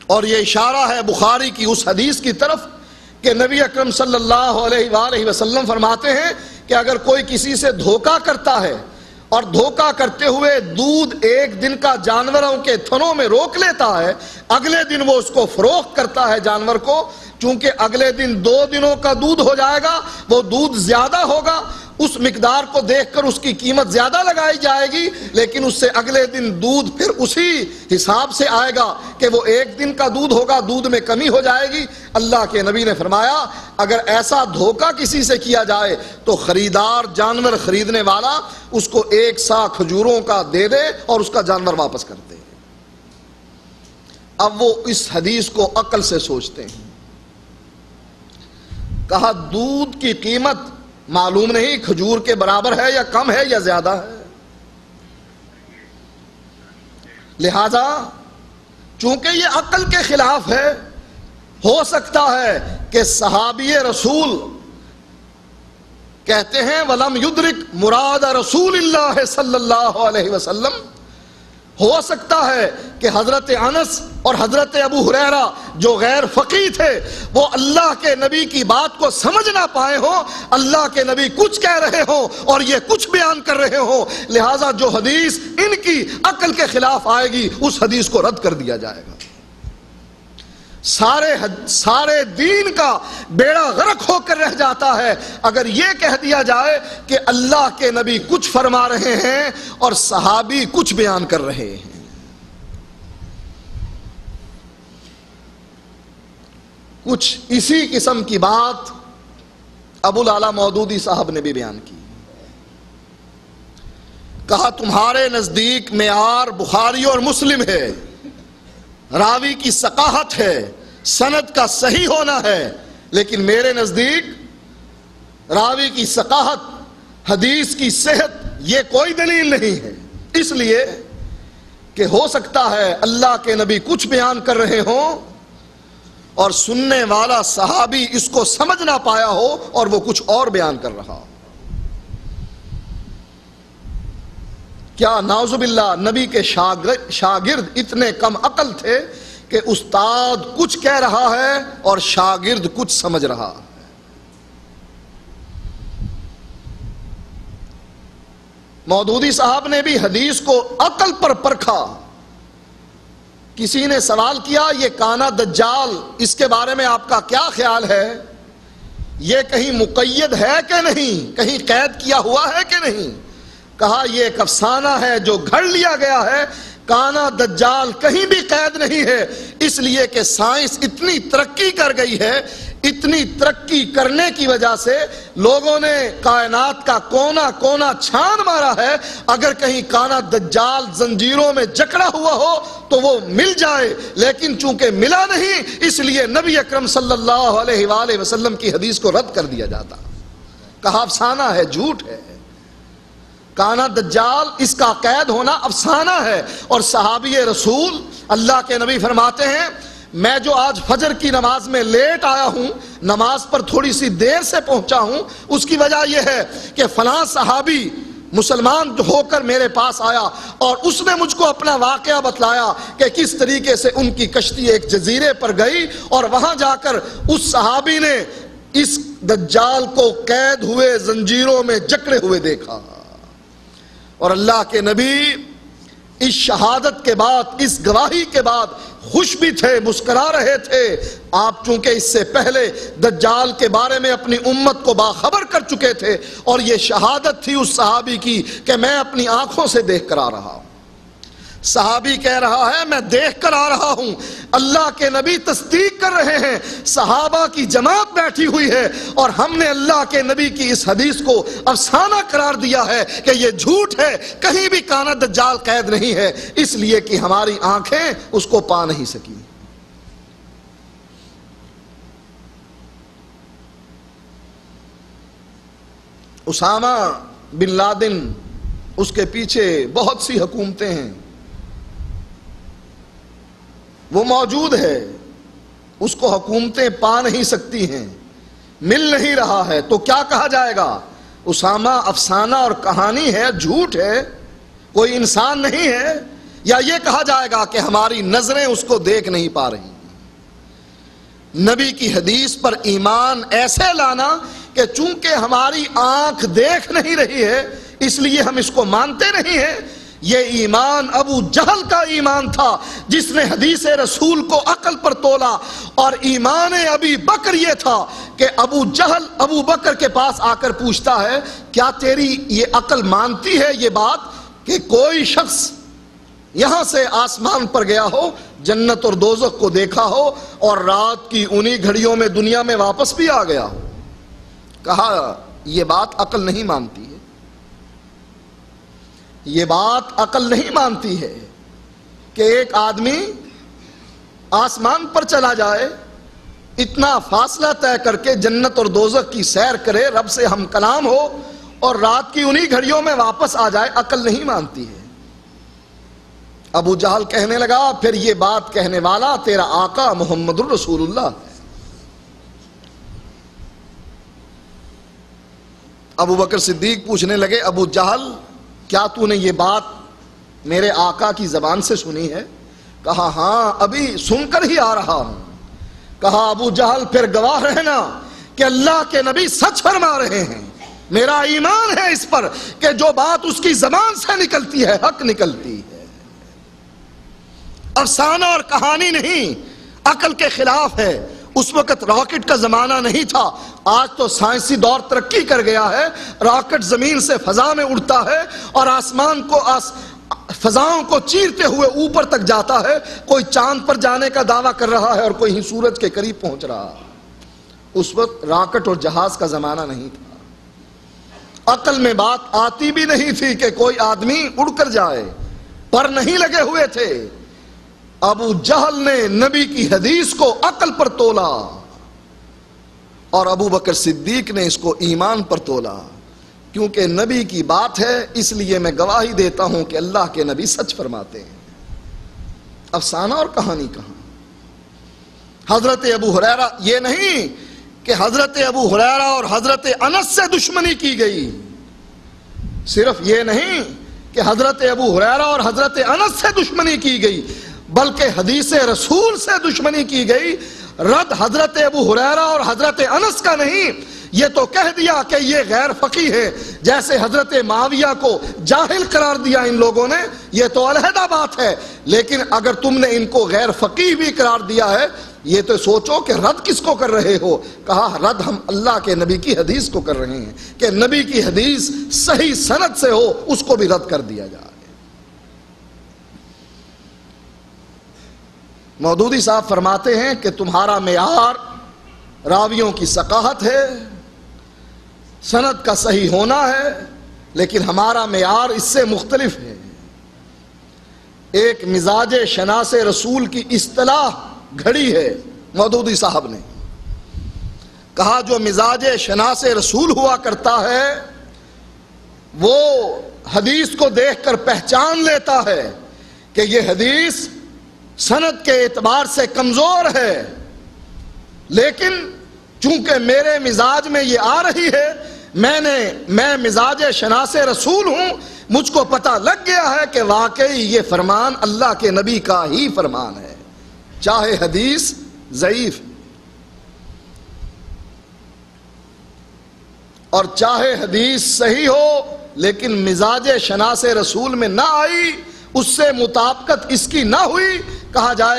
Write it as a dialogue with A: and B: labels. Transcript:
A: اور یہ اشارہ ہے بخاری کی اس حدیث کی طرف کہ نبی اکرم صلی اللہ علیہ وآلہ وسلم فرماتے ہیں کہ اگر کوئی کسی سے دھوکہ کرتا ہے اور دھوکہ کرتے ہوئے دودھ ایک دن کا جانوروں کے تھنوں میں روک لیتا ہے، اگلے دن وہ اس کو فروخت کرتا ہے جانور کو، چونکہ اگلے دن 2 دنوں کا دودھ ہو جائے گا، وہ دودھ زیادہ ہوگا، اس مقدار کو دیکھ کر اس کی قیمت زیادہ لگائی جائے گی، لیکن اس سے اگلے دن دودھ پھر اسی حساب سے آئے گا کہ وہ ایک دن کا دودھ ہوگا، دودھ میں کمی ہو جائے گی۔ اللہ کے نبی نے فرمایا اگر ایسا دھوکہ کسی سے کیا جائے تو خریدار جانور خریدنے والا اس کو 1 سا کھجوروں کا دے دے اور اس کا جانور واپس کر دے۔ اب وہ اس حدیث کو عقل سے سوچتے ہیں، کہا دودھ کی قیمت معلوم نہیں کھجور کے برابر ہے یا کم ہے یا زیادہ ہے، لہذا چونکہ یہ عقل کے خلاف ہے، ہو سکتا ہے کہ صحابی رسول کہتے ہیں وَلَمْ يُدْرِكْ مُرَادَ رسول اللہ صلی اللہ علیہ وسلم، ہو سکتا ہے کہ حضرت انس اور حضرت ابو ہریرہ جو غیر فقیہ تھے وہ اللہ کے نبی کی بات کو سمجھ نہ پائے ہوں، اللہ کے نبی کچھ کہہ رہے ہوں اور یہ کچھ بیان کر رہے ہوں، لہٰذا جو حدیث ان کی عقل کے خلاف آئے گی اس حدیث کو رد کر دیا جائے گا۔ سارے دین کا بیڑا غرق ہو کر رہ جاتا ہے اگر یہ کہہ دیا جائے کہ اللہ کے نبی کچھ فرما رہے ہیں اور صحابی کچھ بیان کر رہے ہیں۔ کچھ اسی قسم کی بات ابو العلا مودودی صاحب نے بھی بیان کی، کہا تمہارے نزدیک معیار بخاری اور مسلم ہے، راوی کی ثقافت ہے، سند کا صحیح ہونا ہے، لیکن میرے نزدیک راوی کی ثقافت، حدیث کی صحت یہ کوئی دلیل نہیں ہے، اس لیے کہ ہو سکتا ہے اللہ کے نبی کچھ بیان کر رہے ہوں اور سننے والا صحابی اس کو سمجھ نہ پایا ہو اور وہ کچھ اور بیان کر رہا ہو۔ کیا نعوذ باللہ نبی کے شاگرد اتنے کم عقل تھے کہ استاد کچھ کہہ رہا ہے اور شاگرد کچھ سمجھ رہا ہے۔ مودودی صاحب نے بھی حدیث کو عقل پر پرکھا۔ کسی نے سوال کیا یہ کانا دجال اس کے بارے میں آپ کا کیا خیال ہے، یہ کہیں مقید ہے کہ نہیں، کہیں قید کیا ہوا ہے کہ نہیں؟ کہا یہ ایک افسانہ ہے جو گھڑ لیا گیا ہے، کانا دجال کہیں بھی قید نہیں ہے، اس لیے کہ سائنس اتنی ترقی کر گئی ہے، اتنی ترقی کرنے کی وجہ سے لوگوں نے کائنات کا کونا کونا چھان مارا ہے، اگر کہیں کانا دجال زنجیروں میں جکڑا ہوا ہو تو وہ مل جائے، لیکن چونکہ ملا نہیں اس لیے نبی اکرم صلی اللہ علیہ وآلہ وسلم کی حدیث کو رد کر دیا جاتا۔ کہا افسانہ ہے، جھوٹ ہے، کانا دجال اس کا قید ہونا افسانہ ہے۔ اور صحابی رسول اللہ کے نبی فرماتے ہیں میں جو آج فجر کی نماز میں لیٹ آیا ہوں، نماز پر تھوڑی سی دیر سے پہنچا ہوں، اس کی وجہ یہ ہے کہ فلاں صحابی مسلمان ہو کر میرے پاس آیا اور اس نے مجھ کو اپنا واقعہ بتلایا کہ کس طریقے سے ان کی کشتی ایک جزیرے پر گئی اور وہاں جا کر اس صحابی نے اس دجال کو قید ہوئے زنجیروں میں جکڑے ہوئے دیکھا۔ اور اللہ کے نبی اس شہادت کے بعد، اس گواہی کے بعد خوش بھی تھے، مسکرا رہے تھے۔ آپ چونکہ اس سے پہلے دجال کے بارے میں اپنی امت کو باخبر کر چکے تھے اور یہ شہادت تھی اس صحابی کی کہ میں اپنی آنکھوں سے دیکھ کر آ رہا ہوں۔ صحابی کہہ رہا ہے میں دیکھ کر آ رہا ہوں، اللہ کے نبی تصدیق کر رہے ہیں، صحابہ کی جماعت بیٹھی ہوئی ہے اور ہم نے اللہ کے نبی کی اس حدیث کو افسانہ قرار دیا ہے کہ یہ جھوٹ ہے، کہیں بھی کانا دجال قید نہیں ہے، اس لیے کہ ہماری آنکھیں اس کو پا نہیں سکی۔ اسامہ بن لادن، اس کے پیچھے بہت سی حکومتیں ہیں، وہ موجود ہے، اس کو حکومتیں پا نہیں سکتی ہیں، مل نہیں رہا ہے، تو کیا کہا جائے گا؟ اسامہ افسانہ اور کہانی ہے، جھوٹ ہے، کوئی انسان نہیں ہے، یا یہ کہا جائے گا کہ ہماری نظریں اس کو دیکھ نہیں پا رہی؟ نبی کی حدیث پر ایمان ایسے لانا کہ چونکہ ہماری آنکھ دیکھ نہیں رہی ہے اس لیے ہم اس کو مانتے نہیں ہیں، یہ ایمان ابو جہل کا ایمان تھا جس نے حدیث رسول کو عقل پر تولا، اور ایمان ابی بکر یہ تھا کہ ابو جہل ابو بکر کے پاس آ کر پوچھتا ہے کیا تیری یہ عقل مانتی ہے یہ بات کہ کوئی شخص یہاں سے آسمان پر گیا ہو، جنت اور دوزخ کو دیکھا ہو اور رات کی انہی گھڑیوں میں دنیا میں واپس بھی آ گیا ہو؟ کہا یہ بات عقل نہیں مانتی ہے، یہ بات عقل نہیں مانتی ہے کہ ایک آدمی آسمان پر چلا جائے، اتنا فاصلہ طے کر کے جنت اور دوزخ کی سیر کرے، رب سے ہم کلام ہو اور رات کی انہی گھڑیوں میں واپس آ جائے، عقل نہیں مانتی ہے۔ ابو جہل کہنے لگا پھر یہ بات کہنے والا تیرا آقا محمد الرسول اللہ ہے۔ ابو بکر صدیق پوچھنے لگے ابو جہل کیا تو نے یہ بات میرے آقا کی زبان سے سنی ہے؟ کہا ہاں ابھی سن کر ہی آ رہا ہوں۔ کہا ابو جہل پھر گواہ رہنا کہ اللہ کے نبی سچ فرما رہے ہیں، میرا ایمان ہے اس پر کہ جو بات اس کی زبان سے نکلتی ہے حق نکلتی ہے، افسانہ اور کہانی نہیں، عقل کے خلاف ہے۔ اس وقت راکٹ کا زمانہ نہیں تھا، آج تو سائنسی دور ترقی کر گیا ہے، راکٹ زمین سے فضا میں اڑتا ہے اور آسمان کو فضاؤں کو چیرتے ہوئے اوپر تک جاتا ہے، کوئی چاند پر جانے کا دعویٰ کر رہا ہے اور کوئی سورج کے قریب پہنچ رہا ہے۔ اس وقت راکٹ اور جہاز کا زمانہ نہیں تھا، عقل میں بات آتی بھی نہیں تھی کہ کوئی آدمی اڑ کر جائے، پر نہیں لگے ہوئے تھے۔ ابو جہل نے نبی کی حدیث کو عقل پر تولا اور ابو بکر صدیق نے اس کو ایمان پر تولا، کیونکہ نبی کی بات ہے اس لیے میں گواہی دیتا ہوں کہ اللہ کے نبی سچ فرماتے ہیں۔ افسانہ اور کہانی کہاں؟ حضرت ابو ہریرہ، یہ نہیں کہ حضرت ابو ہریرہ اور حضرت انس سے دشمنی کی گئی، صرف یہ نہیں کہ حضرت ابو ہریرہ اور حضرت انس سے دشمنی کی گئی بلکہ حدیث رسول سے دشمنی کی گئی۔ رد حضرت ابو ہریرہ اور حضرت انس کا نہیں، یہ تو کہہ دیا کہ یہ غیر فقیہ ہے، جیسے حضرت معاویہ کو جاہل قرار دیا ان لوگوں نے، یہ تو علیحدہ بات ہے، لیکن اگر تم نے ان کو غیر فقیہ بھی قرار دیا ہے یہ تو سوچو کہ رد کس کو کر رہے ہو۔ کہا رد ہم اللہ کے نبی کی حدیث کو کر رہے ہیں کہ نبی کی حدیث صحیح سند سے ہو اس کو بھی رد کر دیا جائے۔ مودودی صاحب فرماتے ہیں کہ تمہارا معیار راویوں کی ثقافت ہے، سند کا صحیح ہونا ہے، لیکن ہمارا معیار اس سے مختلف ہے۔ ایک مزاج شناس رسول کی اصطلاح گھڑی ہے مودودی صاحب نے، کہا جو مزاج شناس رسول ہوا کرتا ہے وہ حدیث کو دیکھ کر پہچان لیتا ہے کہ یہ حدیث سند کے اعتبار سے کمزور ہے، لیکن چونکہ میرے مزاج میں یہ آ رہی ہے، میں مزاج شناس رسول ہوں، مجھ کو پتہ لگ گیا ہے کہ واقعی یہ فرمان اللہ کے نبی کا ہی فرمان ہے، چاہے حدیث ضعیف اور چاہے حدیث صحیح ہو، لیکن مزاج شناس رسول میں نہ آئی، اس سے مطابقت اس کی نہ ہوئی، کہا جائے